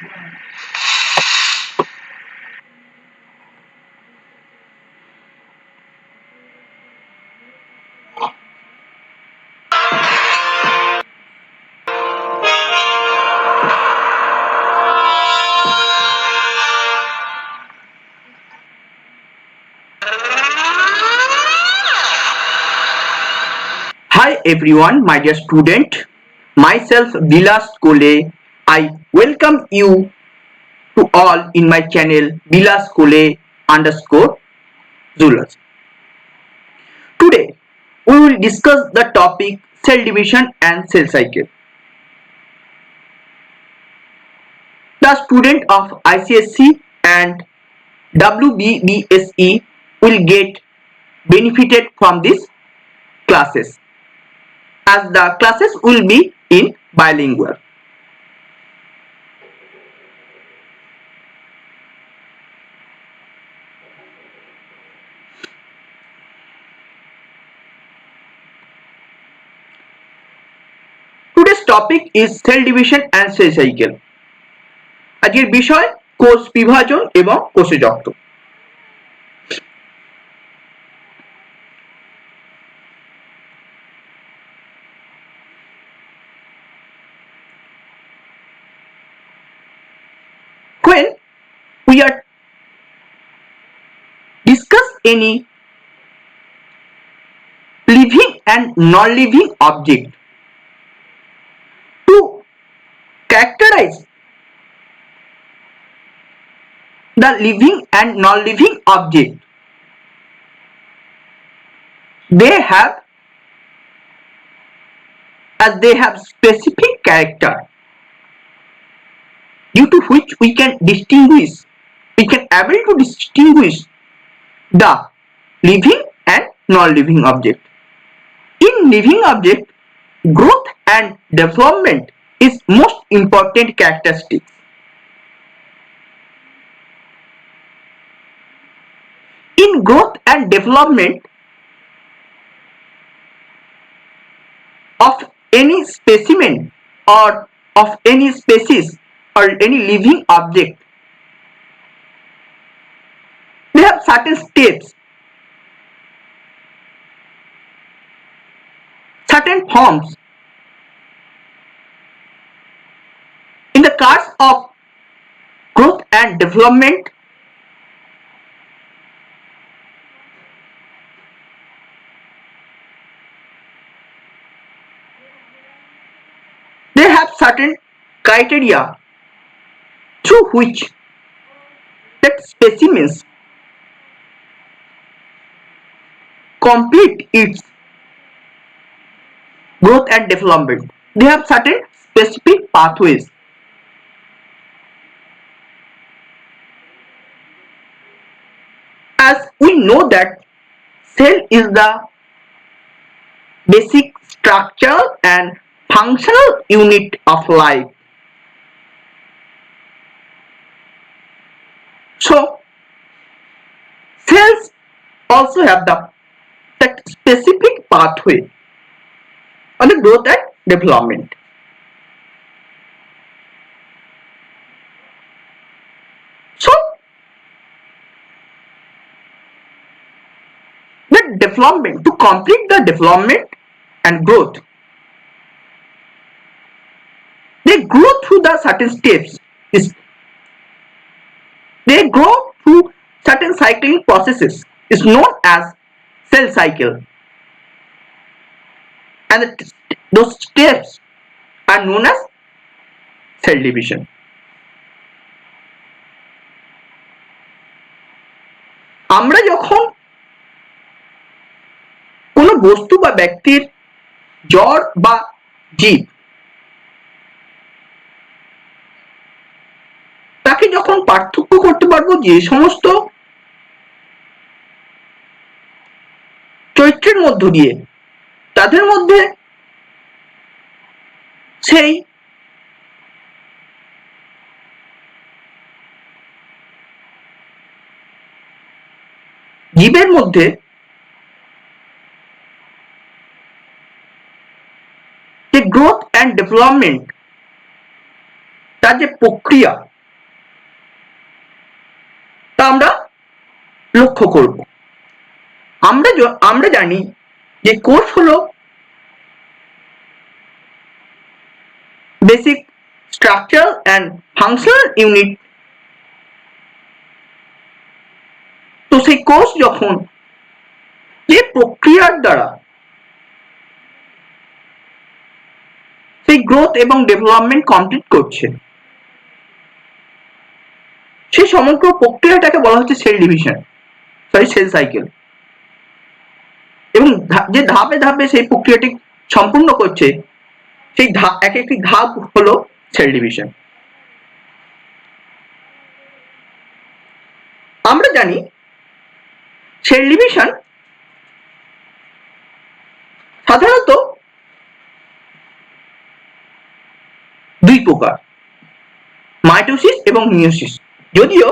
Hi everyone, my dear student. Myself Vilas Kole. I welcome you to all in my channel Vilas Kole underscore Zulus. Today we will discuss the topic cell division and cell cycle. The student of ICSC and WBBSE will get benefited from these classes as the classes will be in bilingual. Today's topic is cell division and cell cycle. আজকের বিষয় কোষ বিভাজন এবং কোষচক্র। When we are discuss any living and non-living object, to characterize the living and non-living object, they have specific character due to which we can able to distinguish the living and non-living object. In living object, growth and development is most important characteristic. In growth and development of any specimen or of any species or any living object, they have certain steps, certain forms. In the course of growth and development, they have certain criteria through which that specimens complete its growth and development. They have certain specific pathways. As we know that cell is the basic structural and functional unit of life. So cells also have that specific pathway on the growth and development. So the development, to complete the development and growth, they grow through the certain steps. They grow through certain cycling processes is known as cell cycle, and those steps are known as cell division. আমরা যখন কোনো বস্তু বা ব্যক্তির জড় বা জীব তাকে যখন পার্থক্য করতে পারবো যে সমস্ত চরিত্রের মধ্য দিয়ে তাদের মধ্যে সেই জীবের মধ্যে যে গ্রোথ অ্যান্ড ডেভেলপমেন্ট, তার যে প্রক্রিয়া তা আমরা লক্ষ্য করব। আমরা জানি যে কোষ হলো basic structural and functional unit. তো সেই কোষ যখন যে প্রক্রিয়ার দ্বারা সেই গ্রোথ এবং ডেভেলপমেন্ট কমপ্লিট করছে, সেই সমগ্র প্রক্রিয়াটাকে বলা হচ্ছে সেল ডিভিশন, সেল সাইকেল। এবং যে ধাপে ধাপে সেই প্রক্রিয়াটি সম্পূর্ণ করছে, সেই এক একটি ধাপ হলো সেল ডিভিশন। আমরা জানি সেল ডিভিশন সাধারণত দুই প্রকার, মাইটোসিস এবং মিয়োসিস। যদিও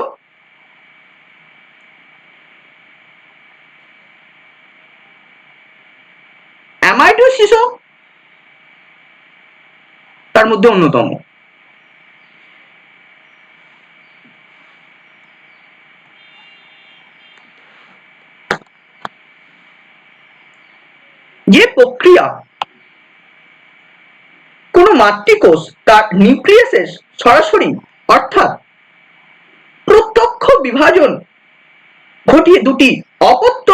অ্যামাইটোসিসও তার মধ্যে অন্যতম। যে প্রক্রিয়া কোন মাতৃকোষ তার নিউক্লিয়াসের সরাসরি অর্থাৎ প্রত্যক্ষ বিভাজন ঘটিয়ে দুটি অপত্য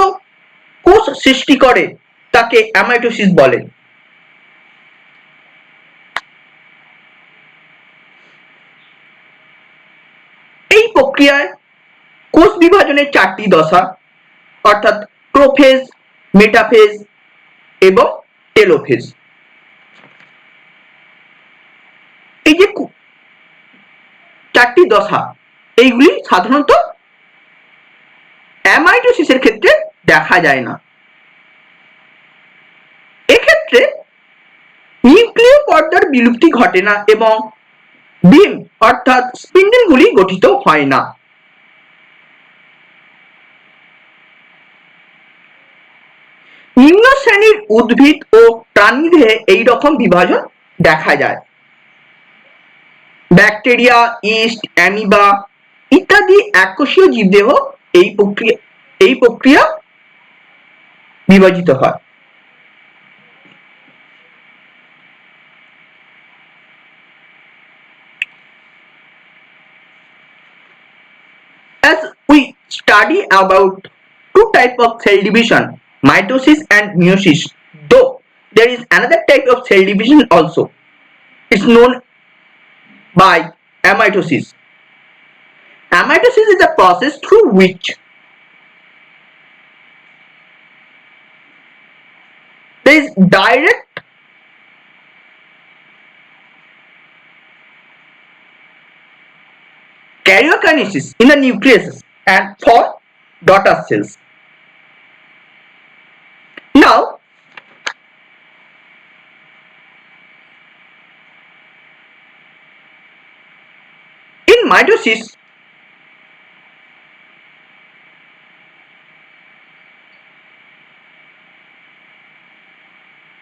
কোষ সৃষ্টি করে তাকে অ্যামাইটোসিস বলে। এই প্রক্রিয়ায় কোষ বিভাজনের চারটি দশা অর্থাৎ প্রোফেজ, মেটাফেজ এবং টেলোফেজ। এই যে চারটি দশা, এইগুলি সাধারণত অ্যামাইটোসিসের ক্ষেত্রে দেখা যায় না। এক্ষেত্রে নিউক্লিয় পর্দার বিলুপ্তি ঘটে না এবং বিম অর্থাৎ স্পিন্ডেলগুলি গঠিত হয় না। নিম্ন শ্রেণীর উদ্ভিদ ও প্রাণীদেহে এই রকম বিভাজন দেখা যায়। ব্যাকটেরিয়া, ইস্ট, অ্যামিবা ইত্যাদি এককোষীয় জীবদেহ এই প্রক্রিয়া বিভাজিত হয়। As we study about two types of cell division, mitosis and meiosis, though there is another type of cell division also. It's known by amitosis. Amitosis is a process through which there is direct karyokinesis in the nucleus and form daughter cells. Now, in mitosis,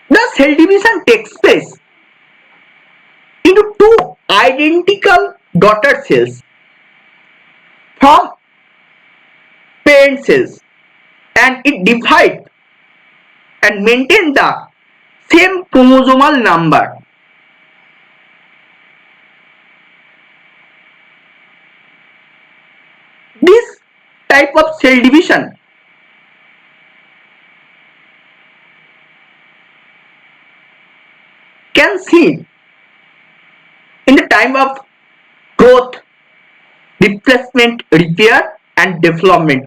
the cell division takes place into two identical daughter cells from parent cells, and it divide and maintain the same chromosomal number. This type of cell division can see in the time of growth, replacement, repair and development.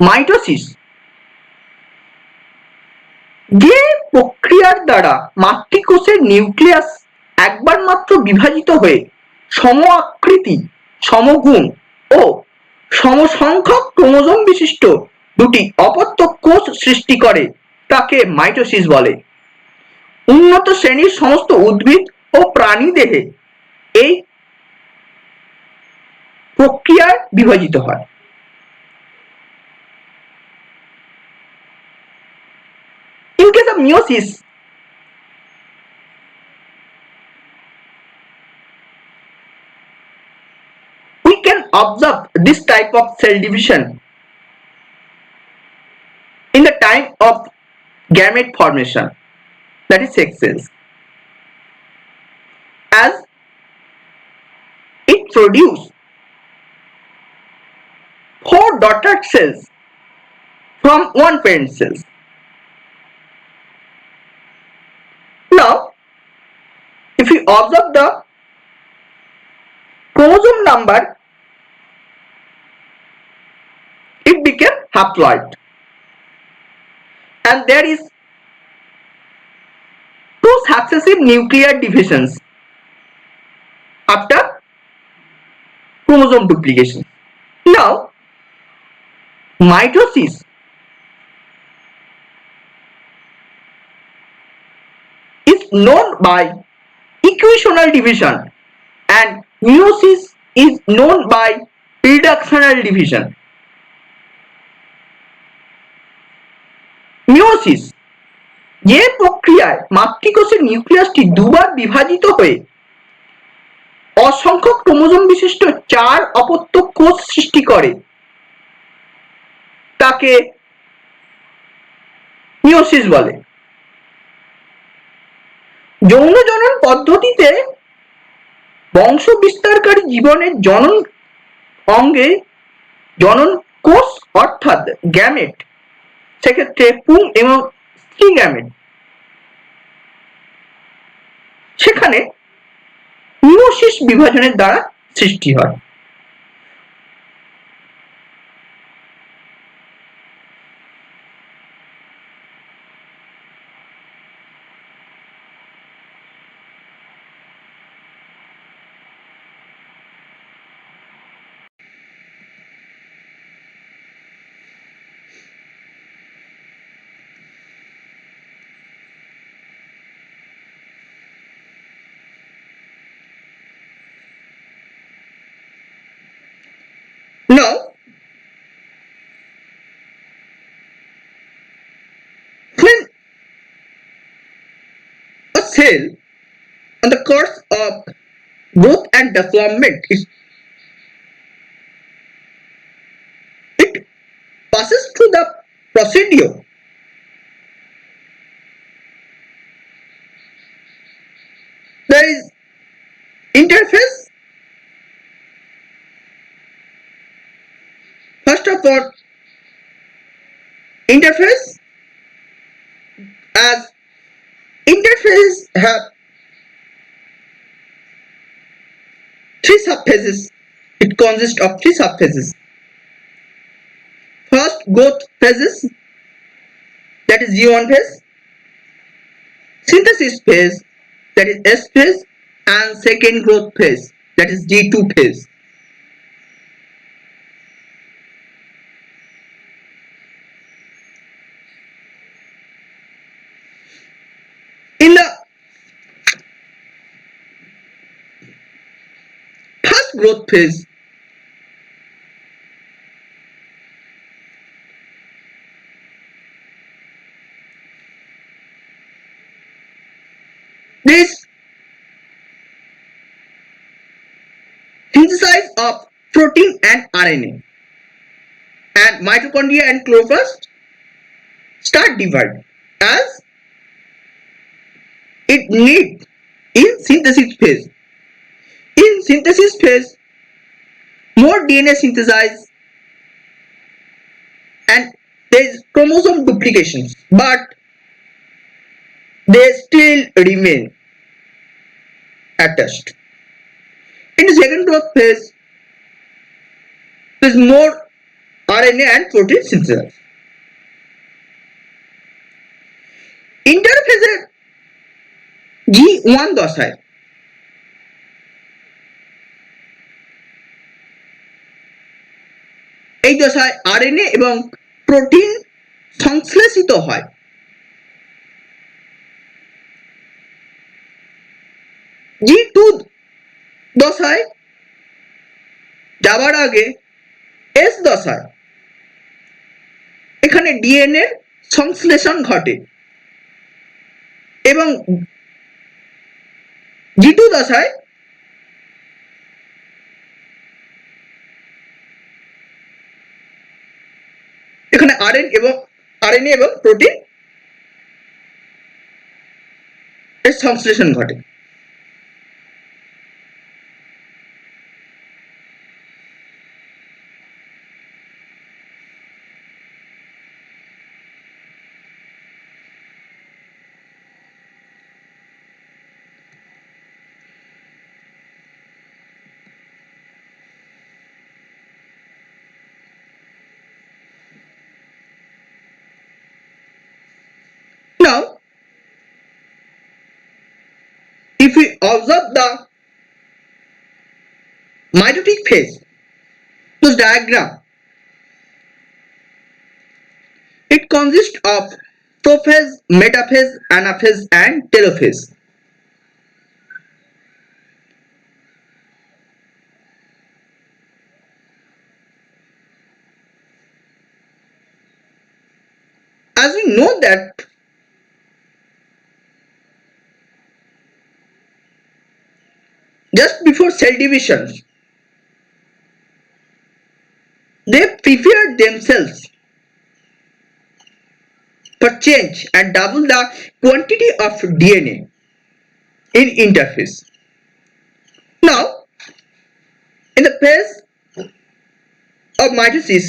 Mitosis যে প্রক্রিয়ার দ্বারা মাতৃকোষের nucleus একবার মাত্র বিভাজিত হয়ে সম আকৃতি, সমগুণ ও সমসংখ্যক chromosome বিশিষ্ট দুটি অপত্য কোষ সৃষ্টি করে তাকে মাইটোসিস বলে। উন্নত শ্রেণীর সমস্ত উদ্ভিদ ও প্রাণী দেহে এই প্রক্রিয়ায় বিভাজিত হয়। In case of meiosis, observe this type of cell division in the time of gamete formation, that is sex cells, as it produces 4 daughter cells from one parent cell. Now, if we observe the chromosome number, it became haploid, and there is 2 successive nuclear divisions after chromosome duplication. Now, mitosis is known by equational division and meiosis is known by reductional division. Meiosis যে প্রক্রিয়ায় মাতৃকোষের নিউক্লিয়াসটি দুবার বিভাজিত হয়ে অসংখ্য chromosome বিশিষ্ট 4 অপত্য কোষ সৃষ্টি করে তাকে মিওসিস বলে। যৌন জনন পদ্ধতিতে বংশ বিস্তারকারী জীবনের জনন অঙ্গে জনন কোষ অর্থাৎ গ্যামেট, সেক্ষেত্রে পুং এবং স্ত্রী গ্যামেট, সেখানে মিওসিস বিভাজনের দ্বারা সৃষ্টি হয়। Now, when a cell on the course of growth and development it passes through the procedure there is interface. First of all, interface, as interface have 3 subphases. It consists of 3 subphases. First, growth phases, that is G1 phase, synthesis phase, that is S phase, and second growth phase, that is G2 phase. In the first growth phase, there is synthesis of protein and RNA, and mitochondria and chloroplast start dividing as it need in synthesis phase. In synthesis phase, more DNA synthesized and there is chromosome duplications, but they still remain attached. In the second growth phase, there is more RNA and protein synthesis. Interphase G1 দশায় এই দশায় RNA এবং protein সংশ্লেষিত হয়। G2 দশায় যাবার আগে S দশায় এখানে ডিএনএ সংশ্লেষণ ঘটে এবং G2 দশায় আরএনএ এবং প্রোটিন এর সংশ্লেষণ ঘটে। Now, if we observe the mitotic phase, this diagram, it consists of prophase, metaphase, anaphase and telophase. As we know that just before cell division, they prepare themselves for change and double the quantity of DNA in interphase. Now, in the phase of mitosis,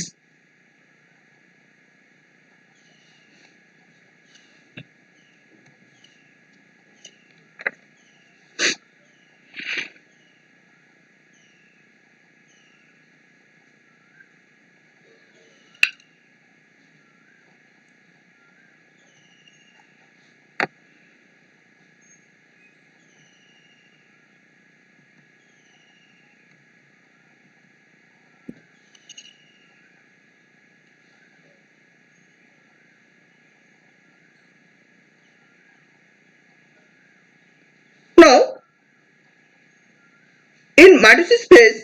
now in mitosis phase,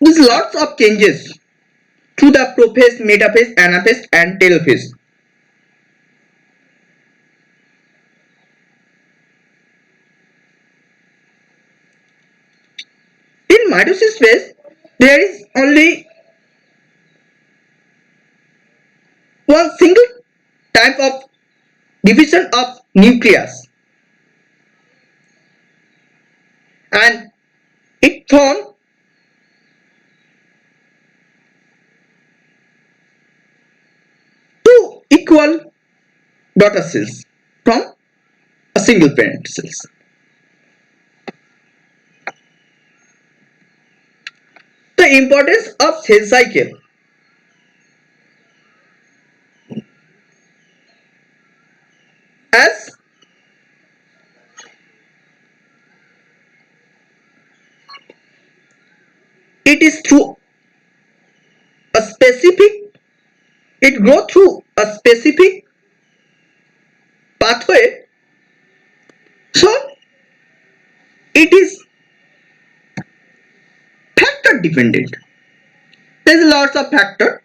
there's lots of changes to the prophase, metaphase, anaphase and telophase. In mitosis phase, there is only one single type of division of nucleus, and it forms two equal daughter cells from a single parent cells. The importance of cell cycle. As it is through a specific, it grows through a specific pathway, so it is factor dependent. There is lots of factor.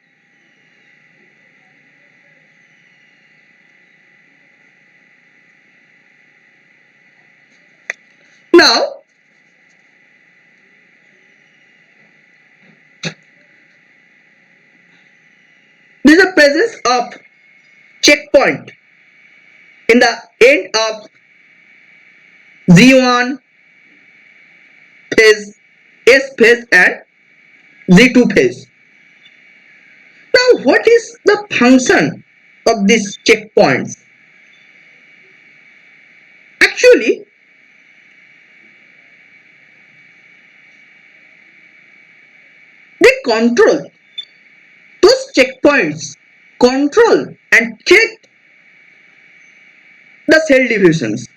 Now, there is a presence of checkpoint in the end of Z1 phase, S phase and Z2 phase. Now, what is the function of these checkpoints? Actually, they control those checkpoints, control and check the cell divisions.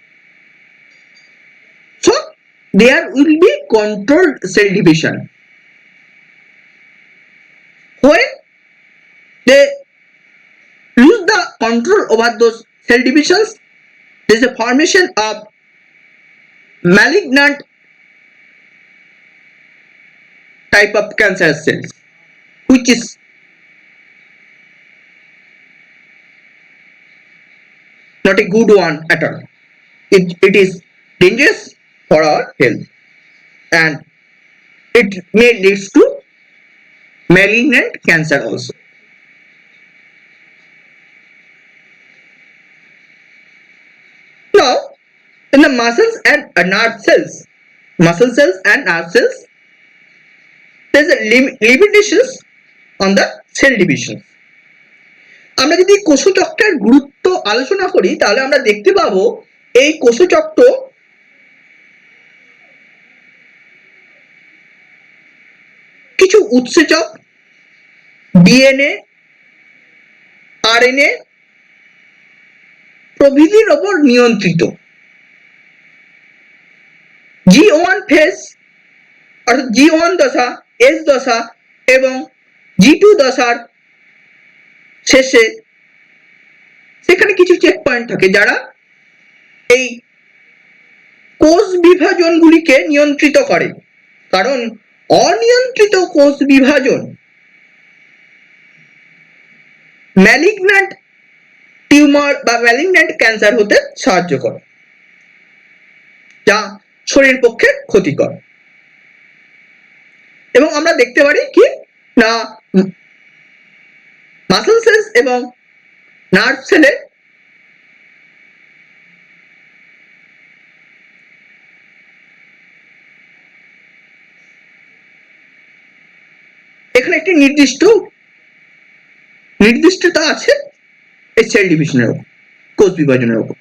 So, there will be controlled cell division. When they lose the control over those cell divisions, there is a formation of malignant type of cancer cells, which is not a good one at all. It is dangerous for our health, and it may lead to malignant cancer also. Now, in the muscles and nerve cells, muscle cells and nerve cells, there is a limitations on the cell division. আমরা যদি কোষচক্রের গুরুত্ব আলোচনা করি তাহলে আমরা দেখতে পাবো এই কোষচক্র কিছু উৎসেচক ডিএনএ আরএনএ প্রভৃতির উপর নিয়ন্ত্রিত। G1 ফেজ অর্থাৎ G1 দশা, S দশা এবং G2 দশার শেষে সেখানে কিছু চেক পয়েন্ট থাকে যারা এই কোষ বিভাজনগুলিকে নিয়ন্ত্রিত করে, কারণ অনিয়ন্ত্রিত কোষ বিভাজন ম্যালিগন্যান্ট টিউমার বা ম্যালিগন্যান্ট ক্যান্সার হতে সাহায্য করে, যা শরীরের পক্ষে ক্ষতিকর। এবং আমরা দেখতে পারি কি না মাসল সেলস এবং নার্ভ সেলে এখানে একটি নির্দিষ্টতা আছে এই সেল ডিভিশনের উপর, কোষ বিভাজনের উপর।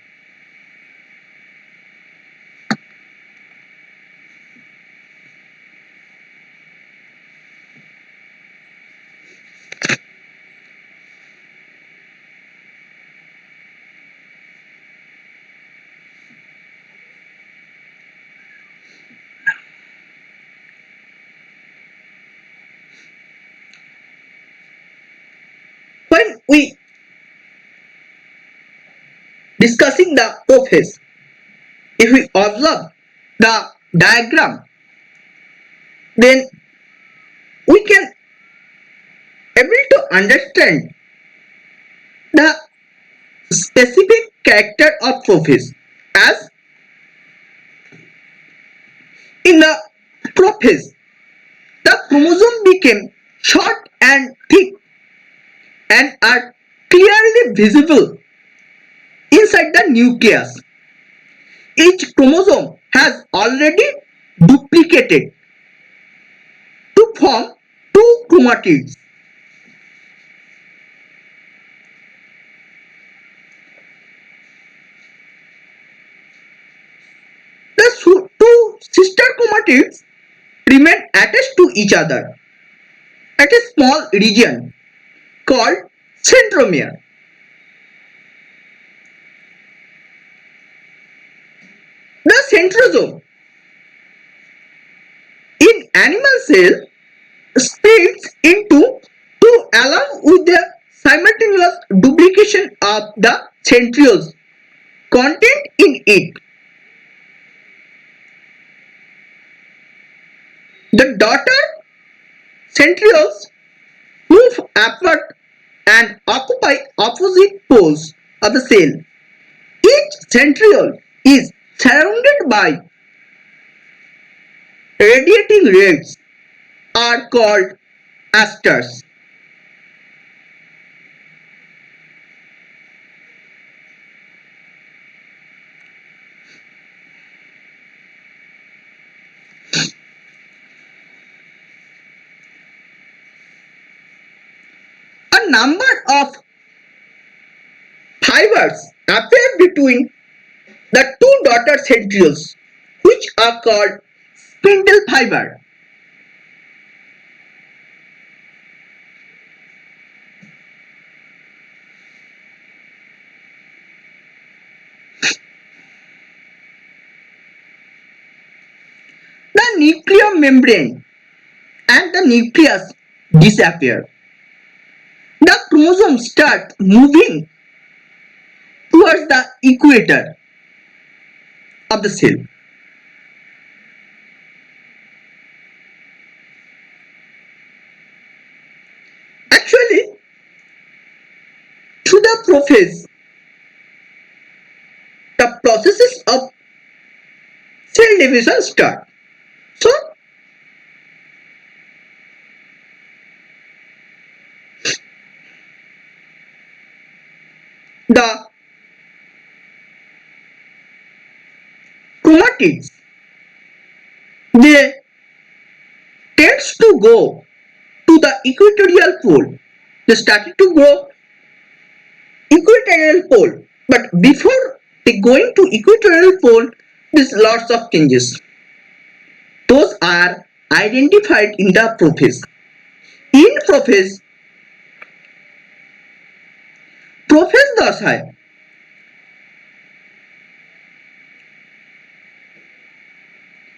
When we discussing the prophase, if we observe the diagram, then we can able to understand the specific character of prophase. As in the prophase, the chromosome became short and thick and are clearly visible inside the nucleus. Each chromosome has already duplicated to form two chromatids. The two sister chromatids remain attached to each other at a small region called centromere. The centrosome in animal cell splits into two along with the simultaneous duplication of the centrioles contained in it. The daughter centrioles move upward and occupy opposite poles of the cell. Each centriole is surrounded by radiating rays are called asters. A number of fibers appear between the two daughter centrioles, which are called spindle fiber. The nuclear membrane and the nucleus disappear. The chromosomes start moving towards the equator of the cell. Actually, through the prophase, the processes of cell division start. So, the chromatids, they tends to go to the equatorial pole. They started to grow equatorial pole, but before they going to equatorial pole, there's lots of changes. Those are identified in the prophase. In prophase দশায়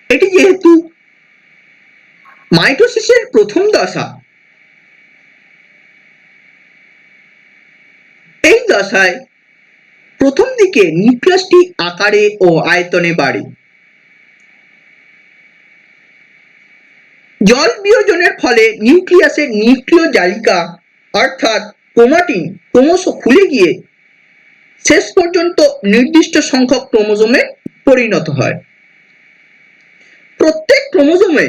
এটি যেহেতু মাইটোসিসের প্রথম দশা, এই দশায় প্রথম দিকে নিউক্লিয়াসটি আকারে ও আয়তনে বাড়ে। জল বিয়োজনের ফলে নিউক্লিয়াসের নিউক্লিয় জালিকা অর্থাৎ ক্রোমাটিন ক্রমশ খুলে গিয়ে শেষ পর্যন্ত নির্দিষ্ট সংখ্যক ক্রোমোজোমে পরিণত হয়। প্রত্যেক ক্রোমোজোমে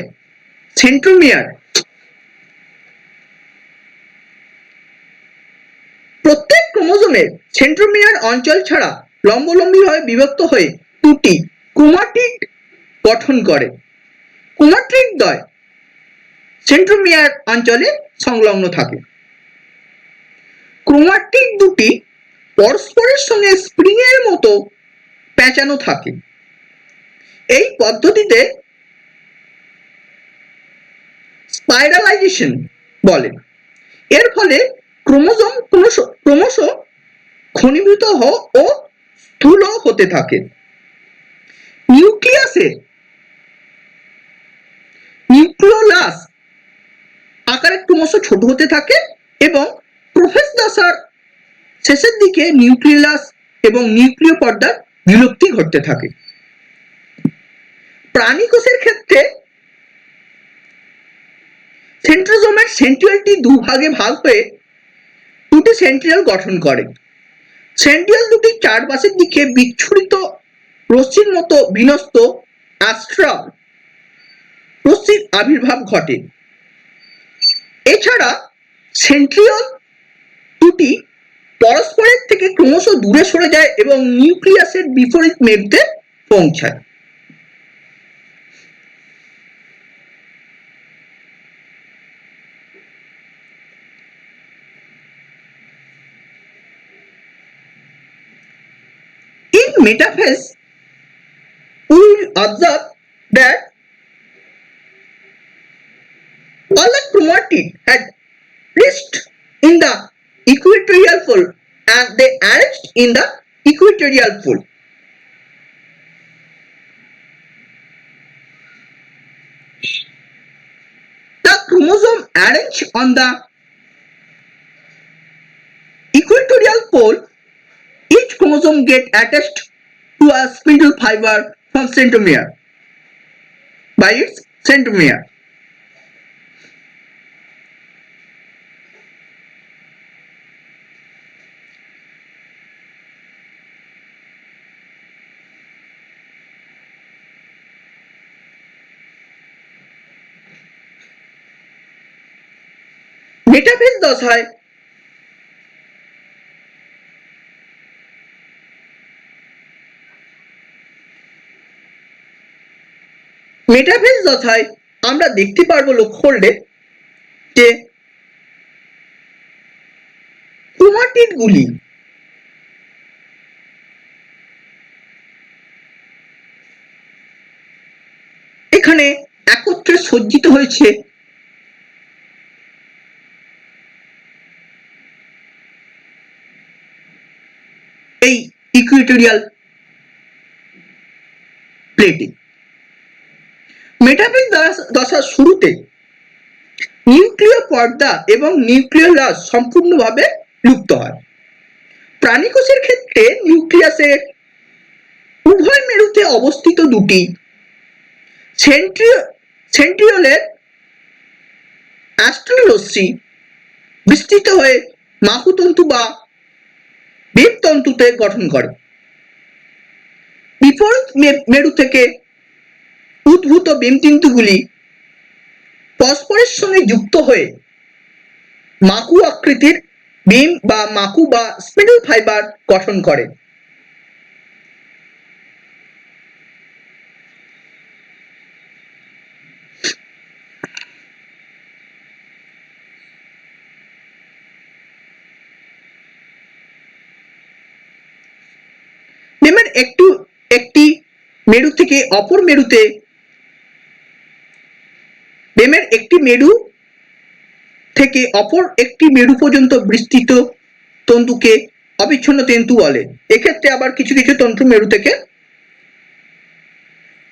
সেন্ট্রোমিয়ার অঞ্চল ছাড়া লম্বলম্বীভাবে বিভক্ত হয়ে দুটি ক্রোমাটিড গঠন করে। ক্রোমাটিড দ্বয় সেন্ট্রোমিয়ার অঞ্চলে সংলগ্ন থাকে। ক্রোমাটিড দুটি পরস্পরের সঙ্গে স্প্রিং এর মতো পেঁচানো থাকে। এই পদ্ধতিতে স্পাইরালাইজেশন বলে। এর ফলে ক্রোমোজোম ক্রমশ ঘনীভূত ও স্থূল হতে থাকে। নিউক্লিয়াসের নিউক্লিওলাস আকারে ক্রমশ ছোট হতে থাকে এবং প্রোফেজ দশার শেষের দিকে নিউক্লিয়াস এবং নিউক্লিয় পর্দার বিলুপ্তি ঘটতে থাকে। প্রাণী কোষের ক্ষেত্রে সেন্ট্রোজোমের সেন্ট্রিওলটি দুভাগে ভাগ হয়ে দুটি সেন্ট্রিওল গঠন করে। সেন্ট্রিওল দুটি চারপাশের দিকে বিচ্ছুরিত রশ্মির মতো বিন্যস্ত অ্যাস্ট্রাল রশ্মির আবির্ভাব ঘটে। এছাড়া সেন্ট্রিওল দুটি পরস্পরের থেকে ক্রমশ দূরে সরে যায় এবং নিউক্লিয়াসের বিপরীত মেরুতে পৌঁছায়। In metaphase, we will observe that all the chromatid had reached in the equatorial pole and they arranged in the equatorial pole. The chromosome arranged on the equatorial pole, each chromosome get attached to a spindle fiber from centromere by its centromere. Metaphase দশায় আমরা দেখতে পারবো লক্ষ্য করলে যে chromatid গুলি এখানে একত্রে সজ্জিত হয়েছে এই ইকুয়েটোরিয়াল প্লেটে। মেটাফেজ দশার শুরুতে নিউক্লিয় পর্দা এবং নিউক্লিওলাস সম্পূর্ণভাবে লুপ্ত হয়। প্রাণী কোষের ক্ষেত্রে নিউক্লিয়াসের উভয় মেরুতে অবস্থিত দুটি সেন্ট্রিওলের অ্যাস্ট্রাল রশ্মি বিস্তৃত হয়ে মাহুতন্তু বা বেবতন্তুতে গঠন করে। বিপরীত মেরু থেকে উদ্ভূত বেবতন্তুগুলি পরস্পরের সঙ্গে যুক্ত হয়ে মাকু আকৃতির বিম বা মাকু বা স্পিন্ডল ফাইবার গঠন করে। ডিমের একটি মেরু থেকে অপর মেরুতে ডিমের একটি মেরু থেকে অপর একটি মেরু পর্যন্ত বিস্তৃত তন্তুকে অবিচ্ছিন্ন তন্তু বলে। এক্ষেত্রে আবার কিছু কিছু তন্তু মেরু থেকে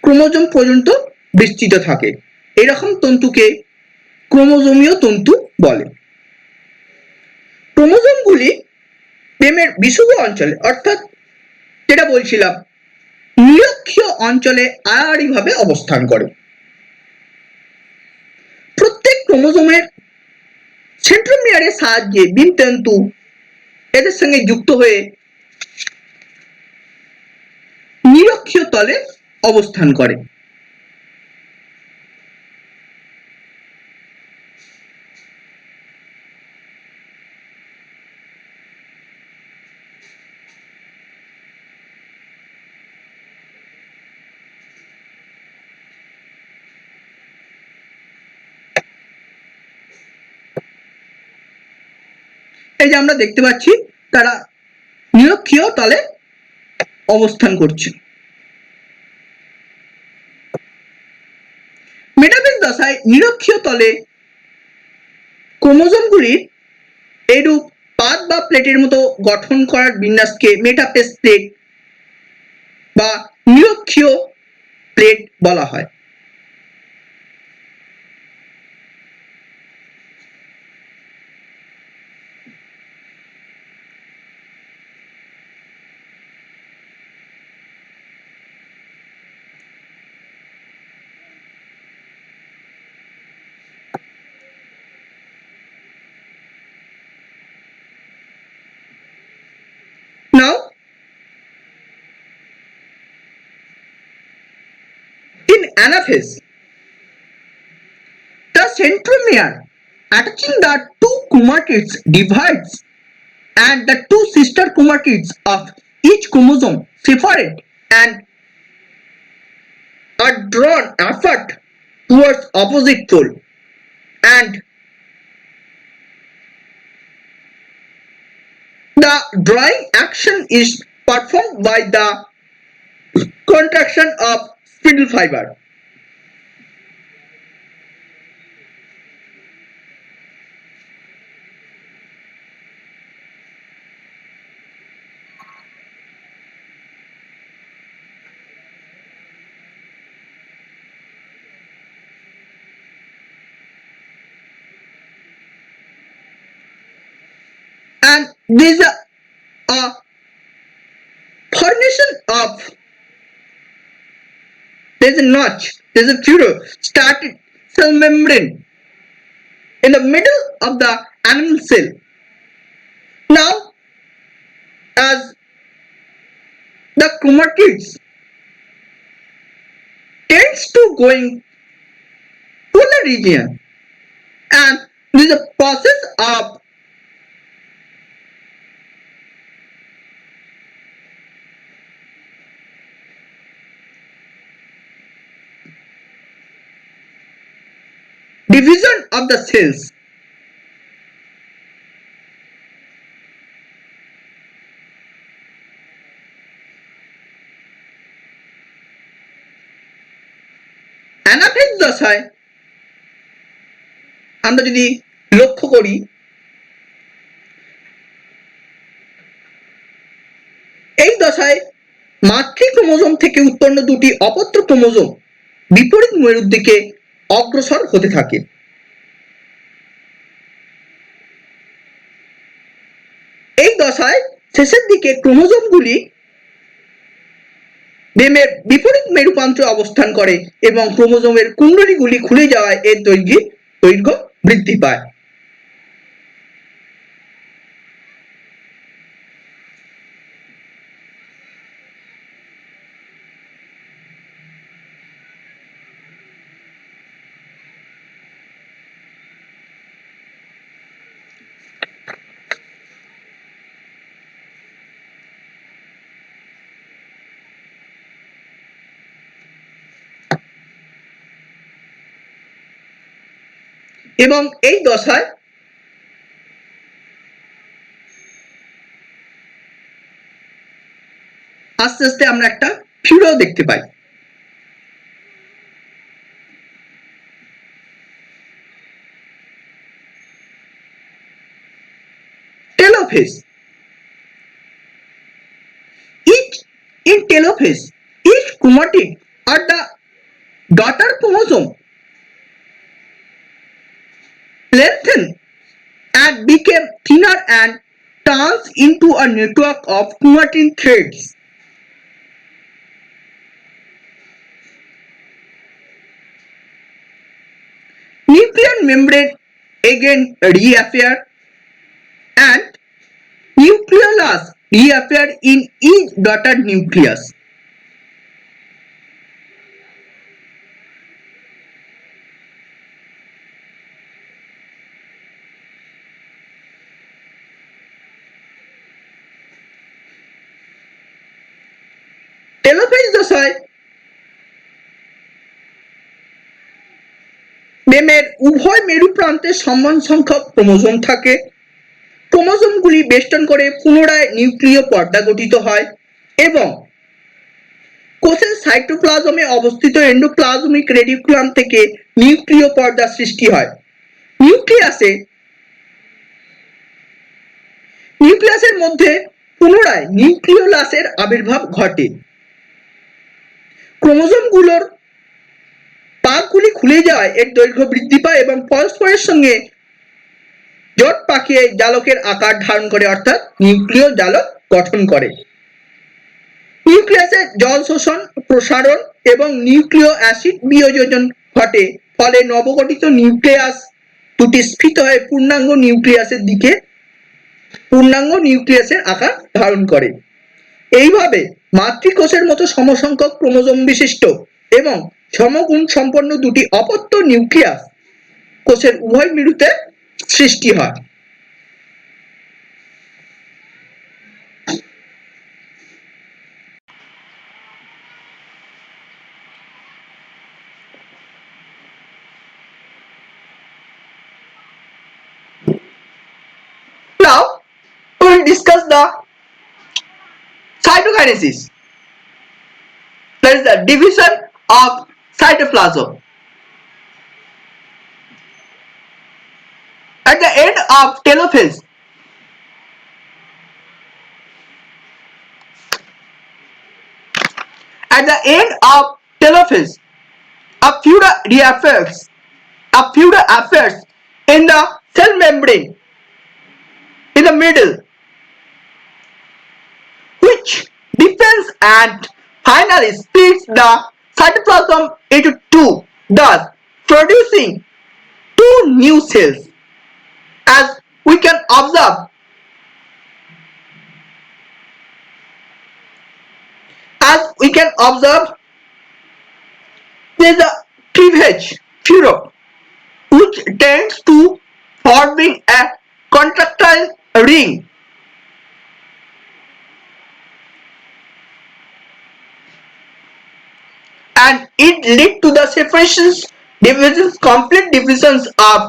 ক্রোমোজোম পর্যন্ত বিস্তৃত থাকে। এরকম তন্তুকে ক্রোমোজোমীয় তন্তু বলে। ক্রোমোজোমগুলি ডিমের বিষুবীয় অঞ্চলে অর্থাৎ যেটা বলছিলাম নিরক্ষীয় অঞ্চলে আড়াআড়িভাবে অবস্থান করে। প্রত্যেক ক্রোমোজোমের সেন্ট্রোমিয়ারের সাহায্যে ডিমতন্তু এদের সঙ্গে যুক্ত হয়ে নিরক্ষীয় তলে অবস্থান করে। এই যে আমরা দেখতে পাচ্ছি তারা নিরক্ষীয় তলে অবস্থান করছে। মেটাফেজ দশায় নিরক্ষীয় তলে ক্রোমোজোমগুলির এরূপ পাত বা প্লেটের মতো গঠন করার বিন্যাসকে মেটাফেজ প্লেট বা নিরক্ষীয় প্লেট বলা হয়। Now, in anaphase, the centromere attaching the two chromatids divides and the two sister chromatids of each chromosome separate and are drawn apart towards opposite pole, and the drawing action is performed by the contraction of spindle fiber. And there is a formation of there is a notch, there is a furrow started cell membrane in the middle of the animal cell. Now, as the chromatids tends to going to the region, and there is a process of division of the cells. Anaphase দশায় আমরা যদি লক্ষ্য করি এই দশায় মাতৃ chromosome থেকে উৎপন্ন দুটি অপত্য ক্রোমোজোম বিপরীত মেরুর দিকে অগ্রসর হতে থাকে। এই দশায় শেষের দিকে ক্রোমোজোমগুলি ডিমের বিপরীত মেরুপ্রান্তে অবস্থান করে এবং ক্রোমোজোমের কুণ্ডলীগুলি খুলে যাওয়ায় এর দৈর্ঘ্য বৃদ্ধি পায়। এবং এই দশায় আস্তে আস্তে আমরা একটা ফিউরো দেখতে পাই। Telophase. In telophase, each chromatid or the daughter chromosome lengthen and became thinner and turns into a network of chromatin threads. Nuclear membrane again reappear and nucleolus reappear in each daughter nucleus. Telophase দশায় মেমের উভয় মেরু প্রান্তে সমান সংখ্যক chromosome থাকে। ক্রোমোজোমগুলি বেষ্টন করে পুনরায় নিউক্লিয় পর্দা গঠিত হয় এবং কোষের সাইটোপ্লাজমে অবস্থিত এন্ডোপ্লাজমিক রেটিকুলাম থেকে নিউক্লিয় পর্দা সৃষ্টি হয়। নিউক্লিয়াসের মধ্যে পুনরায় নিউক্লিওলাসের আবির্ভাব ঘটে। ক্রোমোজোমগুলোর পাকগুলি খুলে যাওয়ায় এর দৈর্ঘ্য বৃদ্ধি পায় এবং পরস্পরের সঙ্গে জোট পাকিয়ে জালকের আকার ধারণ করে অর্থাৎ নিউক্লিয় জালক গঠন করে। নিউক্লিয়াসে জল শোষণ, প্রসারণ এবং নিউক্লিয় অ্যাসিড বিয়োজন ঘটে, ফলে নবগঠিত নিউক্লিয়াস দুটি স্ফীত হয়ে পূর্ণাঙ্গ নিউক্লিয়াসের আকার ধারণ করে। এইভাবে মাতৃকোষের মতো সমসংখ্যক ক্রোমোজোম বিশিষ্ট এবং সমগুণ সম্পন্ন দুটি অপত্য নিউক্লিয়াস কোষের উভয় মেরুতে সৃষ্টি হয়। Now we will discuss the cytokinesis. That is the division of cytoplasm. At the end of telophase, a fluid appears in the cell membrane in the middle, which depends and finally splits the cytoplasm into two, thus producing two new cells. As we can observe, there is a cleavage furrow which tends to forming a contractile ring, and it lead to the complete divisions of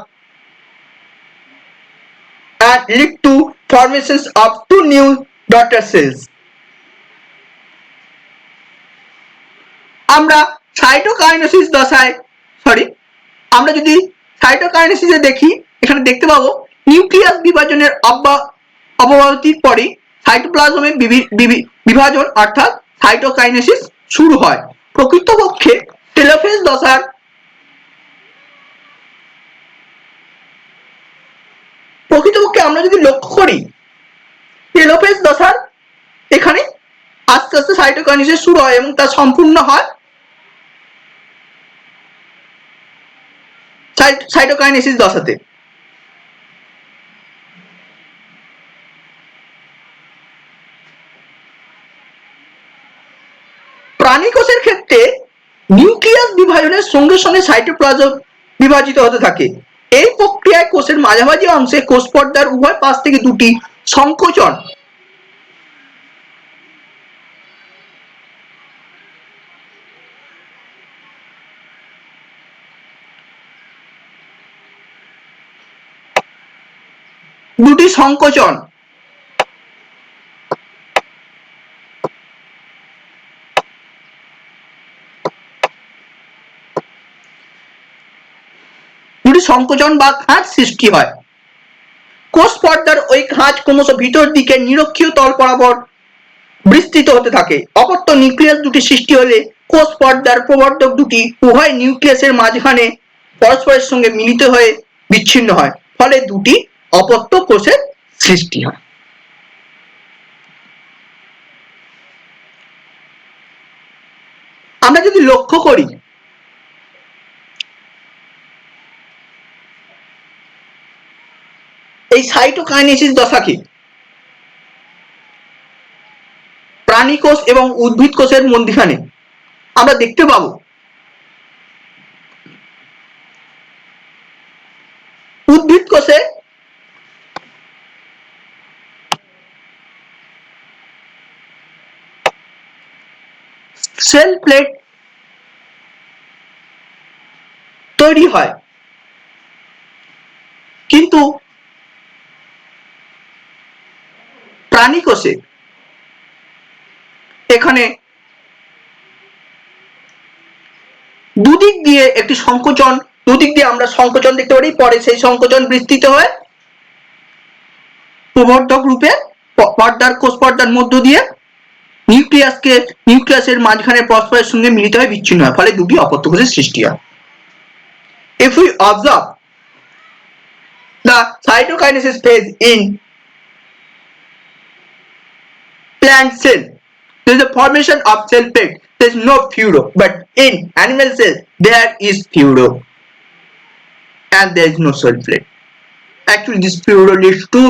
and lead to formations of two new daughter cells. আমরা যদি সাইটোকাইনেসিসে দেখি, এখানে দেখতে পাবো nucleus বিভাজনের অব্যাহতির পরে সাইটোপ্লাজমের বিভাজন অর্থাৎ সাইটোকাইনেসিস শুরু হয়। প্রকৃতপক্ষে টেলোফেজ দশার আমরা যদি লক্ষ্য করি, টেলোফেজ দশার এখানে আস্তে আস্তে সাইটোকাইনেসিস শুরু হয় এবং তা সম্পূর্ণ হয় সাইটোকাইনেসিস দশাতে। প্রাণী কোষের ক্ষেত্রে নিউক্লিয়াস বিভাজনের সঙ্গে সঙ্গে সাইটোপ্লাজম বিভাজিত হতে থাকে। এই প্রক্রিয়ায় কোষের মাঝামাঝি অংশে কোষ পর্দার উভয় পাশ থেকে দুটি সংকোচন দুটি সংকোচন বা খাঁজ সৃষ্টি হয়। কোষ পর্দার ওই খাঁজ ক্রমশ ভিতর দিকে নিরক্ষীয় তল বরাবর বিস্তৃত হতে থাকে। অপত্য নিউক্লিয়াস দুটি সৃষ্টি হলে কোষ পর্দার প্রবর্ধক দুটি উভয় নিউক্লিয়াসের মাঝখানে পরস্পরের সঙ্গে মিলিত হয়ে বিচ্ছিন্ন হয়, ফলে দুটি অপত্য কোষের সৃষ্টি হয়। আমরা যদি লক্ষ্য করি এই সাইটোকাইনেসিস দশাকে প্রাণী কোষ এবং উদ্ভিদ কোষের মধ্যখানে আমরা দেখতে পাবো উদ্ভিদ কোষে সেল প্লেট তৈরি হয়, কিন্তু প্রাণী কোষে এখানে দুদিক দিয়ে একটি সংকোচন, দুদিক দিয়ে আমরা সংকোচন দেখতে পারি, পরে সেই সংকোচন বিস্তৃত হয় প্রবর্ধক রূপে পর্দার কোষ পর্দার মধ্য দিয়ে নিউক্লিয়াসের মাঝখানে পরস্পরের সঙ্গে মিলিত হয়ে বিচ্ছিন্ন হয়, ফলে দুটি অপত্য কোষের সৃষ্টি হয়। If we observe the cytokinesis phase in plant cell, there is a formation of cell plate. There is no fluoro, but in animal cells there is fluoro and there is no cell plate. Actually, this fluoro leads to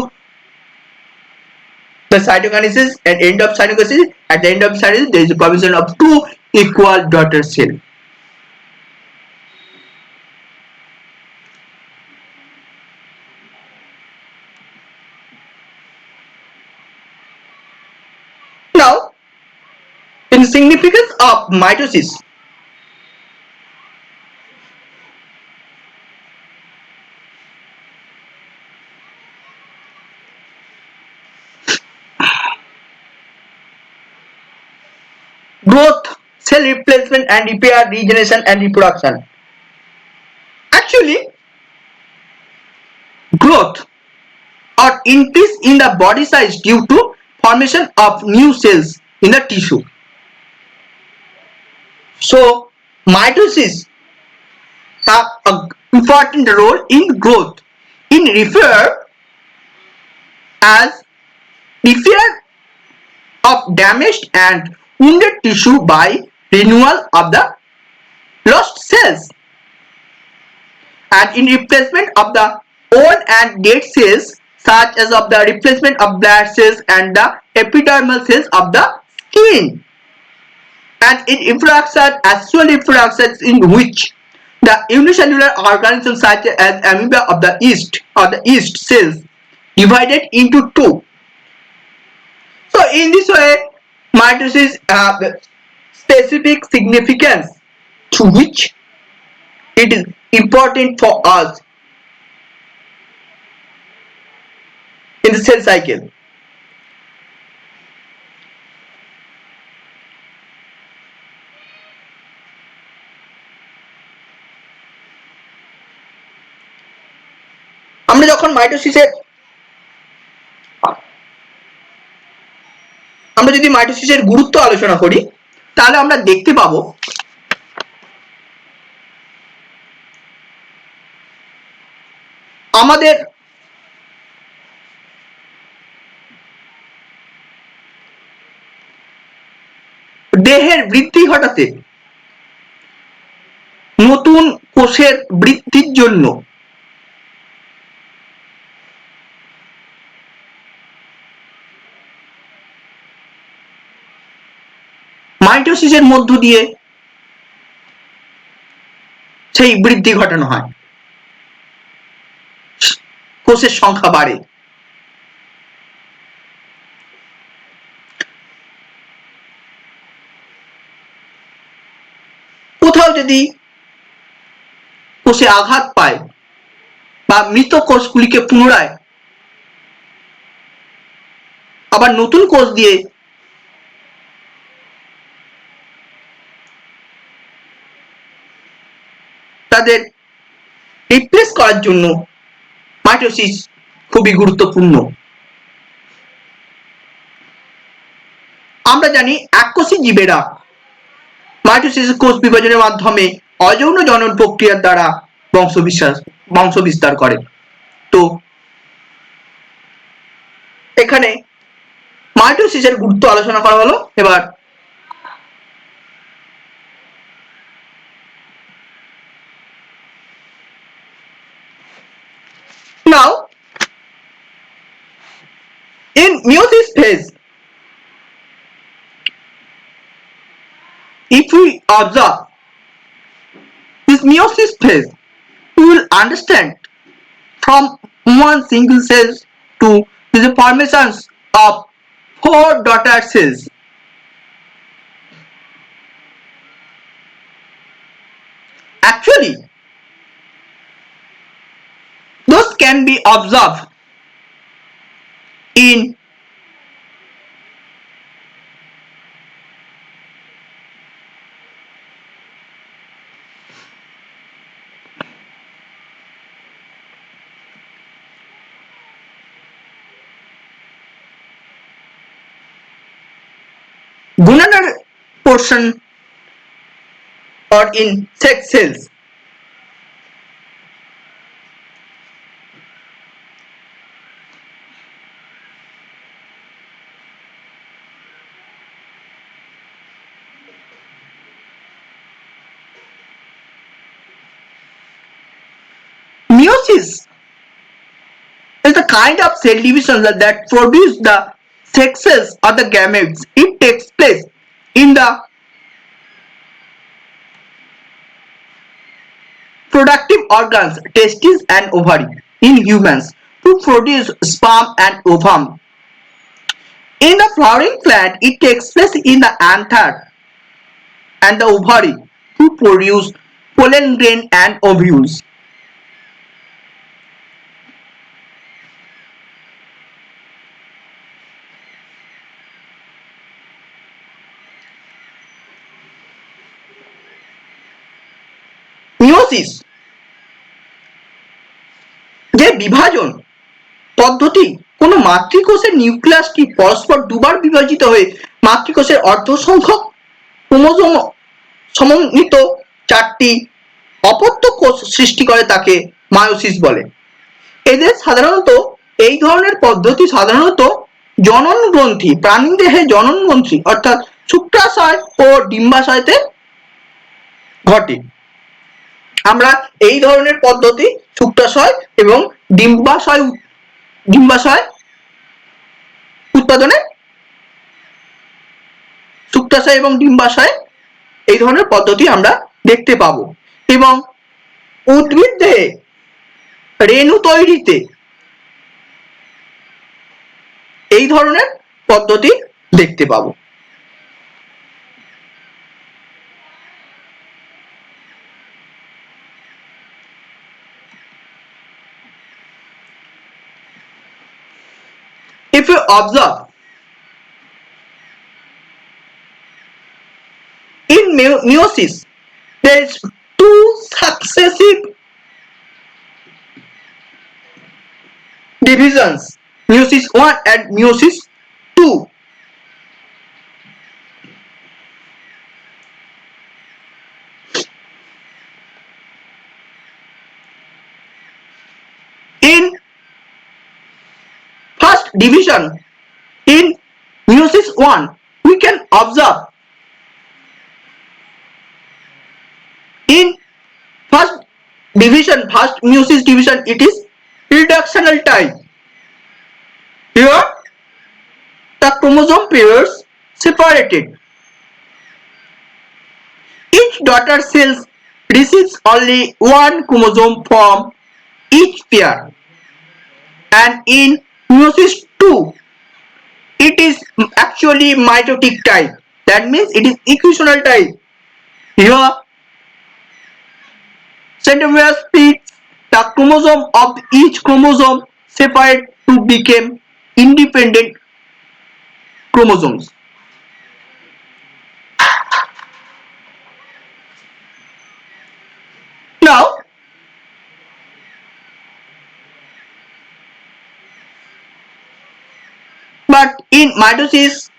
the cytokinesis and end of cytokinesis. At the end of cytokinesis, there is a formation of two equal daughter cells. Now, in the significance of mitosis, growth, cell replacement and repair, regeneration and reproduction. Actually, growth or increase in the body size due to formation of new cells in the tissue. So, mitosis have an important role in growth, in repair as repair of damaged and wounded tissue by renewal of the lost cells, and in replacement of the old and dead cells, such as of the replacement of blood cells and the epidermal cells of the skin, and in reproduction, actual reproduction in which the unicellular organisms such as amoeba of the yeast or the yeast cells divided into two. So in this way, mitosis have specific significance to which it is important for us in the cell cycle. আমরা যখন যদি মাইটোসিসের গুরুত্ব আলোচনা করি, তাহলে আমরা দেখতে পাবো আমাদের দেহের বৃদ্ধি ঘটাতে, নতুন কোষের বৃদ্ধির জন্য মাইটোসিসের মধ্য দিয়ে সেই বৃদ্ধি ঘটানো হয়, কোষের সংখ্যা বাড়ে। কোথাও যদি কোষে আঘাত পায় বা মৃত কোষগুলিকে পুনরায় আবার নতুন কোষ দিয়ে তাদের রিপ্লেস করার জন্য মাইটোসিস খুবই গুরুত্বপূর্ণ। আমরা জানি এককোষী জীবেরা মাইটোসিস কোষ বিভাজনের মাধ্যমে অযৌন জনন প্রক্রিয়ার দ্বারা বংশ বিস্তার করে। তো এখানে মাইটোসিসের গুরুত্ব আলোচনা করা হলো। এবার now in meiosis phase, if we observe this meiosis phase, we will understand from one single cell to the formations of 4 daughter cells. Actually, those can be observed in gonadal portion or in sex cells. Meiosis is the kind of cell division that produce the sex cells or the gametes. It takes place in the productive organs, testes and ovary in humans to produce sperm and ovum. In the flowering plant, it takes place in the anther and the ovary to produce pollen grain and ovules. Meiosis যে বিভাজন পদ্ধতি কোন মাতৃকোষের নিউক্লিয়াসটি পরস্পর দুবার বিভাজিত হয়ে মাতৃকোষের অর্ধ সংখ্যক ক্রোমোজোম সমন্বিত 4টি অপত্য কোষ সৃষ্টি করে তাকে মায়োসিস বলে। এদের সাধারণত এই ধরনের পদ্ধতি সাধারণত জনন গ্রন্থি প্রাণীদেহে জনন গ্রন্থি অর্থাৎ শুক্রাশয় ও ডিম্বাশয়তে ঘটে। আমরা এই ধরনের পদ্ধতি শুক্রাশয় এবং ডিম্বাশয় উৎপাদনে শুক্রাশয় এবং ডিম্বাশয় এই ধরনের পদ্ধতি আমরা দেখতে পাবো এবং উদ্ভিদ দেহে রেণু তৈরিতে এই ধরনের পদ্ধতি দেখতে পাবো। If you observe in meiosis, there is two successive divisions, meiosis 1 and meiosis 2. In first division, in meiosis 1, we can observe in first meiosis division, it is reductional type. Here the chromosome pairs separated. Each daughter cell receives only one chromosome from each pair, and in meiosis 2 it is actually mitotic type. That means it is equitional type. Here centromere splits, the chromosome of each chromosome separate to become independent chromosomes. Now, but in mitosis,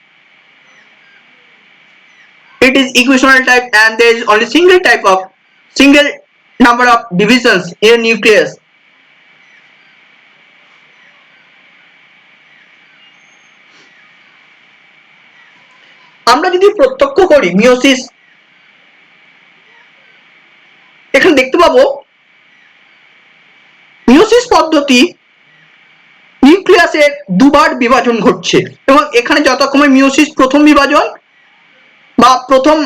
it is equational type and there is only single number of divisions in a nucleus. আমরা যদি প্রত্যক্ষ করি meiosis, এখানে দেখতে পাবো meiosis পদ্ধতি নিউক্লিয়াসের দুবার বিভাজন ঘটছে এবং এখানে যথাক্রমে মিওসিস প্রথম বিভাজন বা প্রথম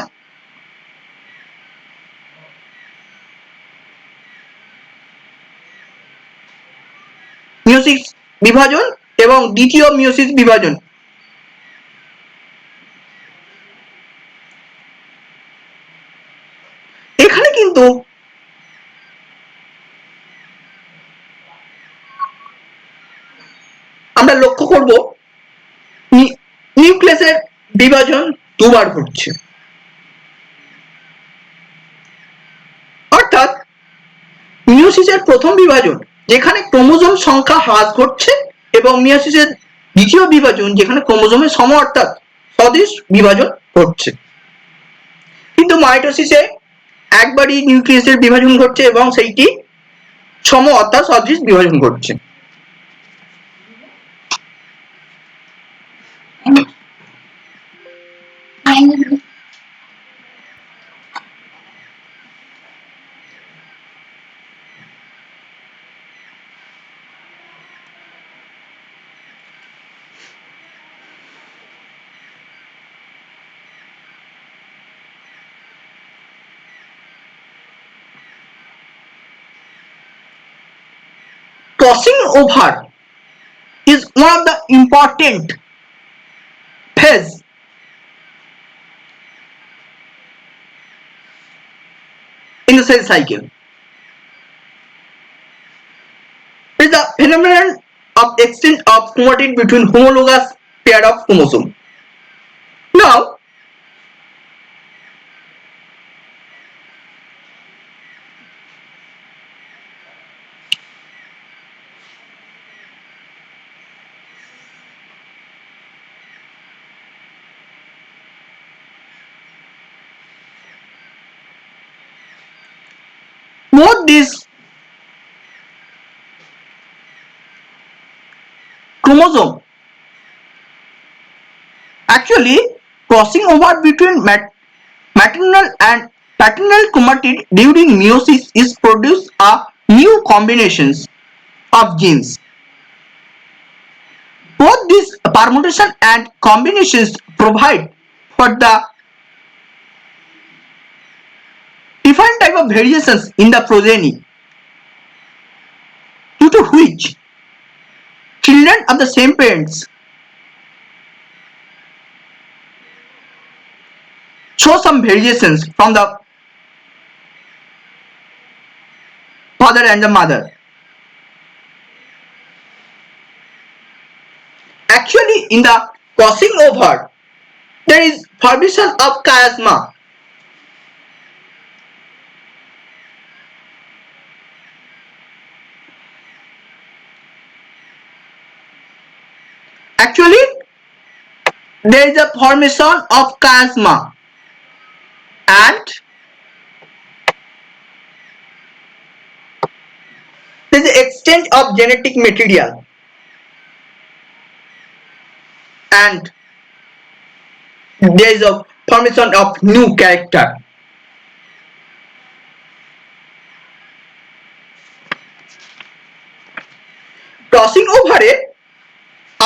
মিওসিস বিভাজন এবং দ্বিতীয় মিওসিস বিভাজন। এখানে কিন্তু আমরা লক্ষ্য করব নিউক্লিয়াসের বিভাজন দুবার ঘটছে, অর্থাৎ মিওসিসের প্রথম বিভাজন যেখানে ক্রোমোজোম সংখ্যা হ্রাস ঘটছে এবং মিওসিসের দ্বিতীয় বিভাজন যেখানে ক্রোমোজোমের সম অর্থাৎ সদৃশ বিভাজন ঘটছে। কিন্তু মাইটোসিসে একবারই নিউক্লিয়াসের বিভাজন ঘটছে এবং সেইটি সম অর্থাৎ সদৃশ বিভাজন ঘটছে। Crossing over is one of the important phase in the cell cycle. It is the phenomenon of exchange of chromatin between homologous pair of chromosomes. Now, both these chromosome actually crossing over between maternal and paternal chromatid during meiosis is produce a new combinations of genes. Both these permutation and combinations provide for the different type of variations in the progeny, due to which children of the same parents show some variations from the father and the mother. Actually, in the crossing over, there is formation of chiasma. Actually, there is a formation of chiasma and there is the exchange of genetic material and there is a formation of new character. Crossing over এ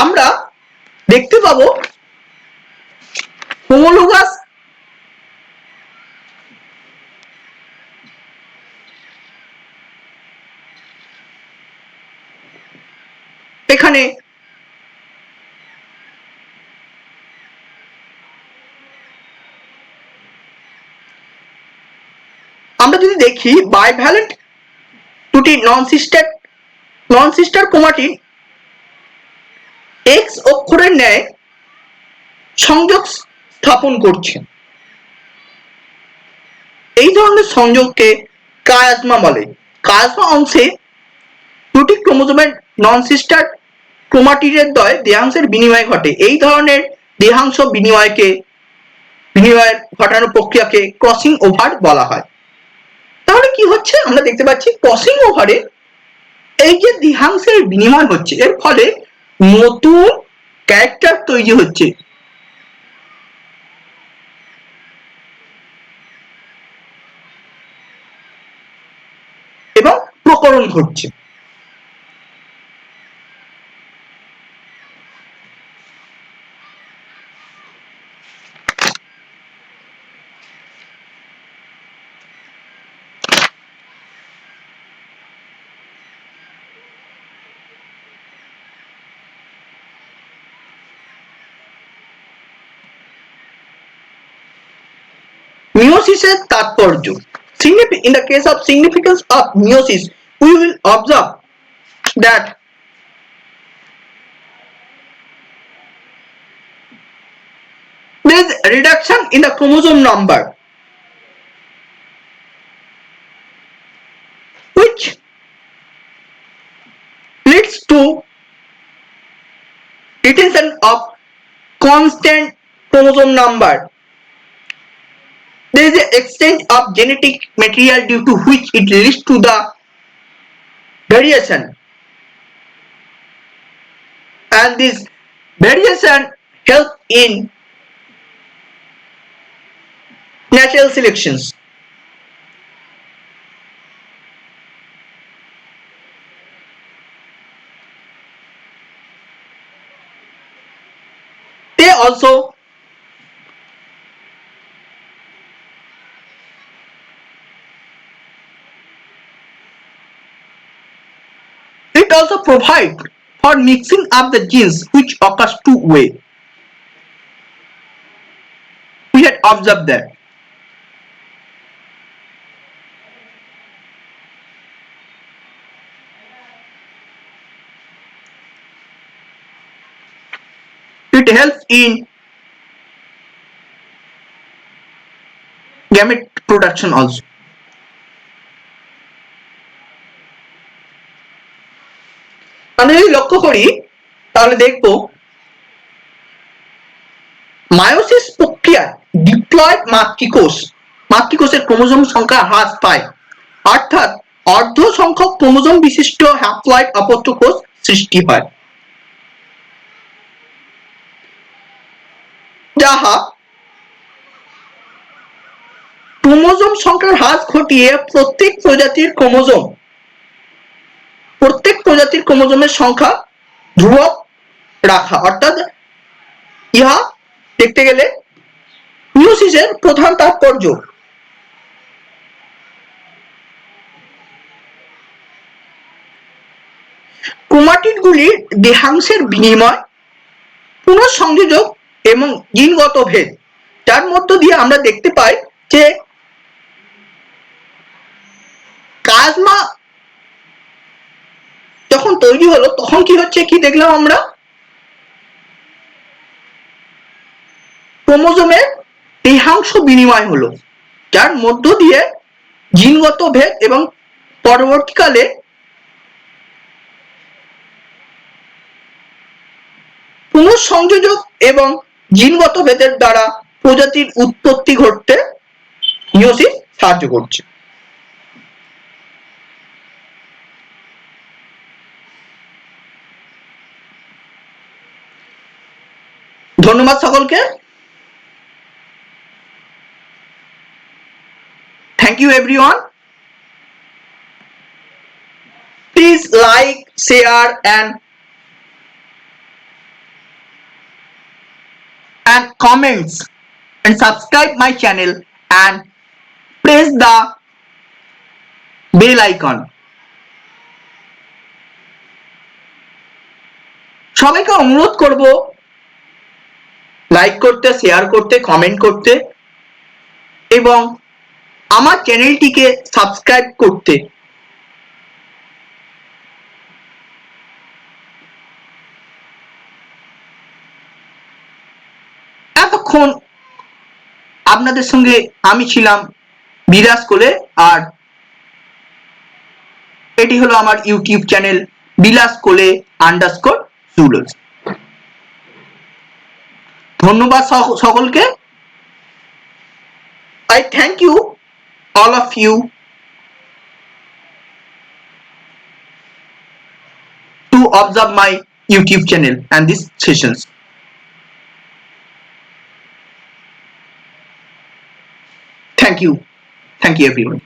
আমরা দেখতে পাবো homologous এখানে আমরা যদি দেখি bivalent দুটি নন sister chromatin X অক্ষরের ন্যায় সংযোগ স্থাপন করছে। এই ধরনের সংযোগকে কায়াজমা বলে। কায়াজমা অংশে দুটি ক্রোমোজোমের নন-সিস্টার ক্রোমাটিডের দ্বয় দেহাংশের বিনিময় ঘটে। এই ধরনের দেহাংশ বিনিময় ঘটানোর প্রক্রিয়াকে ক্রসিং ওভার বলা হয়। তাহলে কি হচ্ছে, আমরা দেখতে পাচ্ছি ক্রসিং ওভারে এই যে দেহাংশের বিনিময় হচ্ছে, এর ফলে নতুন ক্যারেক্টার তৈরি হচ্ছে এবং প্রকরণ ঘটছে। মিয়োসিসের তাৎপর্য। In the case of significance of meiosis, we will observe that there is reduction in the chromosome number, which leads to retention of constant chromosome number. There is an exchange of genetic material due to which it leads to the variation, and this variation helps in natural selections. They also it also provides for mixing up the genes, which occurs two way. We had observed that. It helps in gamete production also. আমরা যদি লক্ষ্য করি তাহলে দেখব meiosis প্রক্রিয়ায় diploid মাতৃকোষের chromosome সংখ্যা হ্রাস পায়, অর্থাৎ অর্ধ সংখ্যক ক্রোমোজোম বিশিষ্ট হ্যাপ্লয়েড অপত্য কোষ সৃষ্টি হয়, যাহা ক্রোমোজোম সংখ্যার হ্রাস ঘটিয়ে প্রত্যেক প্রজাতির ক্রোমোজোমের সংখ্যা ধ্রুবক রাখা, অর্থাৎ ইহা দেখতে গেলে মিয়োসিসের প্রধান তাৎপর্য। ক্রোমাটিডগুলির দেহাংশের বিনিময়, পুনঃসংযোজক এবং জিনগত ভেদ, যার মধ্য দিয়ে আমরা দেখতে পাই যে কায়াজমা যখন তৈরি হলো তখন কি হচ্ছে, কি দেখলাম আমরা, ক্রোমোজোমের দেহাংশ বিনিময় হলো, যার মধ্য দিয়ে জিনগত ভেদ এবং পরবর্তীকালে পুনঃসংযোজক এবং জিনগত ভেদের দ্বারা প্রজাতির উৎপত্তি ঘটতে মিয়োসিস সাহায্য করছে। ধন্যবাদ সকলকে। Thank you everyone. Please like, share and comments and subscribe my channel and press the bell icon. সবাইকে অনুরোধ করব লাইক করতে, শেয়ার করতে, কমেন্ট করতে এবং আমার চ্যানেলটিকে সাবস্ক্রাইব করতে। এতক্ষণ আপনাদের সঙ্গে আমি ছিলাম বিলাস কোলে, আর এটি হলো আমার ইউটিউব চ্যানেল বিলাস কোলে আন্ডারস্কোর জুলজি। ধন্যবাদ সকলকে। I thank you, all of you, to observe my YouTube channel and these sessions. Thank you. Thank you, everyone.